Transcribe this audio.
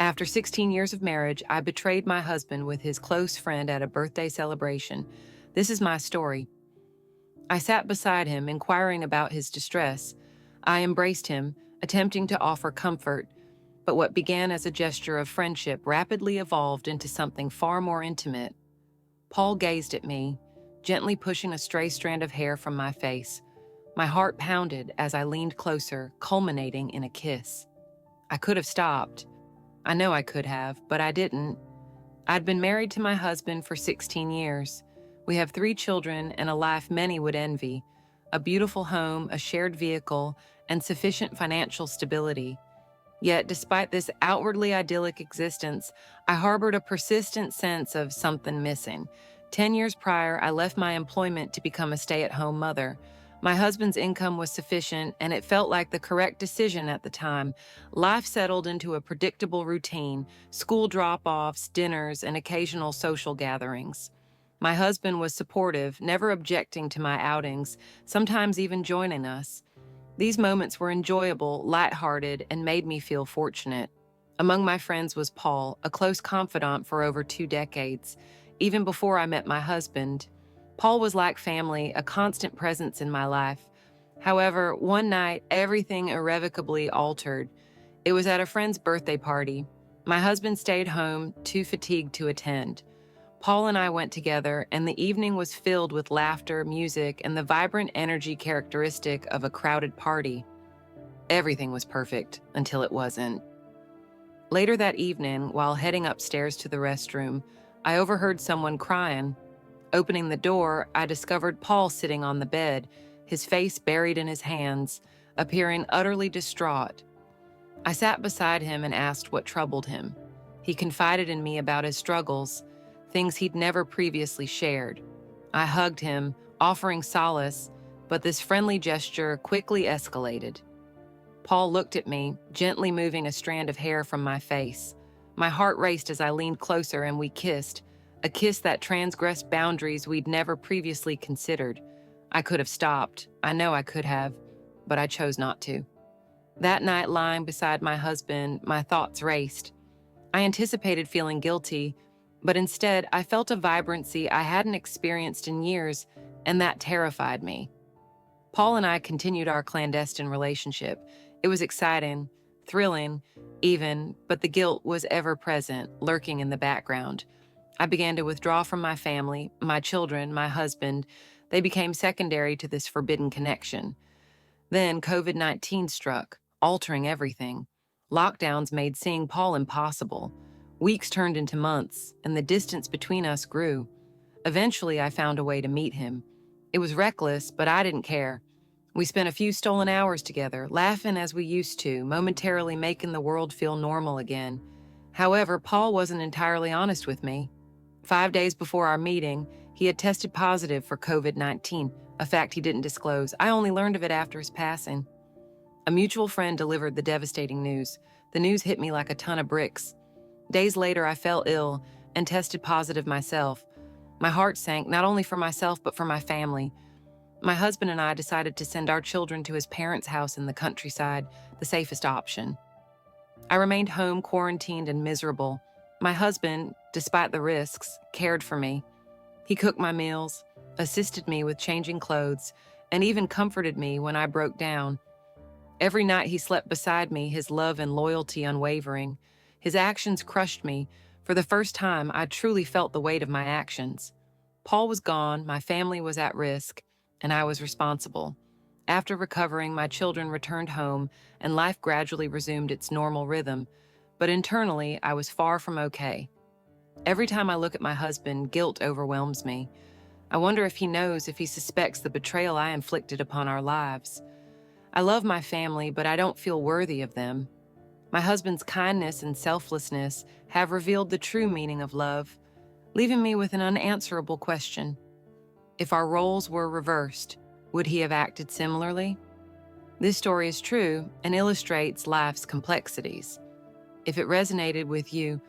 After 16 years of marriage, I betrayed my husband with his close friend at a birthday celebration. This is my story. I sat beside him, inquiring about his distress. I embraced him, attempting to offer comfort, but what began as a gesture of friendship rapidly evolved into something far more intimate. Paul gazed at me, gently pushing a stray strand of hair from my face. My heart pounded as I leaned closer, culminating in a kiss. I could have stopped. I know I could have, but I didn't. I'd been married to my husband for 16 years. We have 3 children and a life many would envy, a beautiful home, a shared vehicle, and sufficient financial stability. Yet, despite this outwardly idyllic existence, I harbored a persistent sense of something missing. 10 years prior, I left my employment to become a stay-at-home mother. My husband's income was sufficient, and it felt like the correct decision at the time. Life settled into a predictable routine: school drop-offs, dinners, and occasional social gatherings. My husband was supportive, never objecting to my outings, sometimes even joining us. These moments were enjoyable, lighthearted, and made me feel fortunate. Among my friends was Paul, a close confidant for over 2 decades. Even before I met my husband, Paul was like family, a constant presence in my life. However, one night, everything irrevocably altered. It was at a friend's birthday party. My husband stayed home, too fatigued to attend. Paul and I went together, and the evening was filled with laughter, music, and the vibrant energy characteristic of a crowded party. Everything was perfect until it wasn't. Later that evening, while heading upstairs to the restroom, I overheard someone crying. Opening the door, I discovered Paul sitting on the bed, his face buried in his hands, appearing utterly distraught. I sat beside him and asked what troubled him. He confided in me about his struggles, things he'd never previously shared. I hugged him, offering solace, but this friendly gesture quickly escalated. Paul looked at me, gently moving a strand of hair from my face. My heart raced as I leaned closer and we kissed, a kiss that transgressed boundaries we'd never previously considered. I could have stopped. I know I could have, but I chose not to. That night, lying beside my husband, my thoughts raced. I anticipated feeling guilty, but instead, I felt a vibrancy I hadn't experienced in years, and that terrified me. Paul and I continued our clandestine relationship. It was exciting, thrilling, even, but the guilt was ever present, lurking in the background. I began to withdraw from my family, my children, my husband. They became secondary to this forbidden connection. Then COVID-19 struck, altering everything. Lockdowns made seeing Paul impossible. Weeks turned into months, and the distance between us grew. Eventually, I found a way to meet him. It was reckless, but I didn't care. We spent a few stolen hours together, laughing as we used to, momentarily making the world feel normal again. However, Paul wasn't entirely honest with me. 5 days before our meeting, he had tested positive for COVID-19, a fact he didn't disclose. I only learned of it after his passing. A mutual friend delivered the devastating news. The news hit me like a ton of bricks. Days later, I fell ill and tested positive myself. My heart sank, not only for myself, but for my family. My husband and I decided to send our children to his parents' house in the countryside, the safest option. I remained home, quarantined and miserable. My husband, despite the risks, cared for me. He cooked my meals, assisted me with changing clothes, and even comforted me when I broke down. Every night he slept beside me, his love and loyalty unwavering. His actions crushed me. For the first time, I truly felt the weight of my actions. Paul was gone, my family was at risk, and I was responsible. After recovering, my children returned home, and life gradually resumed its normal rhythm. But internally, I was far from okay. Every time I look at my husband, guilt overwhelms me. I wonder if he knows, if he suspects the betrayal I inflicted upon our lives. I love my family, but I don't feel worthy of them. My husband's kindness and selflessness have revealed the true meaning of love, leaving me with an unanswerable question. If our roles were reversed, would he have acted similarly? This story is true and illustrates life's complexities. If it resonated with you,